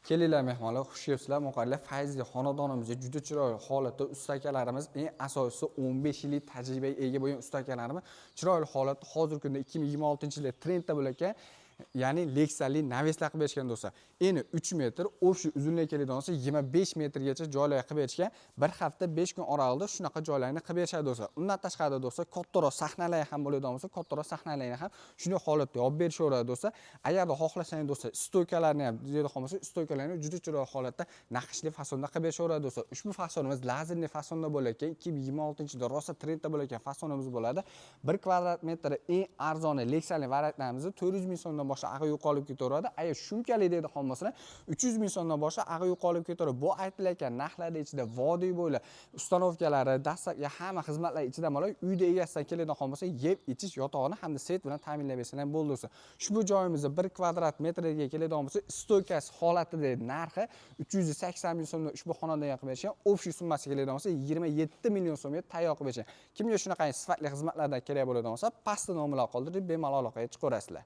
Kelinglar mehmonlar, xush kelibsizlar. Muqarrarlar Fayzli xonadonimizga juda chiroyli holatda ustakalarimiz, eng asosiysi 15 yillik tajribaga ega bo'lgan ustakalarimiz chiroyli holatda hozirgi kunda 2026-yilda trendda bo'lar ekan. Ya'ni Lexus'li Naves'lar qilib berishgan do'stlar. Eni 3 metr, o'sha uzunlik keladigan bo'lsa 25 metrgacha joylar qilib berishgan. Bir hafta 5 kun oraliqda shunaqa joylarni qilib berishadi do'stlar. Undan tashqari do'stlar, kattaroq sahnalar ham bo'ladigan bo'lsa, kattaroq sahnalarni ham shunday holatda olib berishaveradi do'stlar. Agarda xohlasangiz do'stlar, stoykalarni ham juda qolmasa, stoykalarni juda chiroyli holatda naqshli fasonda qilib berishaveradi do'stlar. Ushbu fasonimiz lazerli fasonda bo'lar ekan. 2026-yilda rosa trendda bo'lar ekan fasonimiz bo'ladi. 1 kvadrat metri eng arzoni Lexus'li variantlarimizni 400 ming so'mdan boshqa ag'i yo'qolib ketaveradi. Agar shumkali deydi xolmasini 300 ming so'mdan boshqa ag'i yo'qolib ketaveradi. Bu aytilayotgan narxlarda ichida vodiy bo'ylab ustanovkalari, dastlabki hamma xizmatlar ichidan bo'lib, uyda egasidan keladigan xolmasa, yeb, ichish, yotog'ini hamda svet bilan ta'minlab bersalar bo'ldi do'stlar. Ushbu joyimizda 1 kvadrat metrga keladigan bo'lsa, stoykasi holatida narxi 380 ming so'mdan ushbu xonadonga qilib berishgan. Общий summasi keladigan bo'lsa 27 million so'mga tayyor qilib berishgan. Kimga shunaqa sifatli xizmatlardan kerak bo'ladigan bo'lsa, pastda nomerlar qoldirib bemalol aloqaga chiqaverasizlar.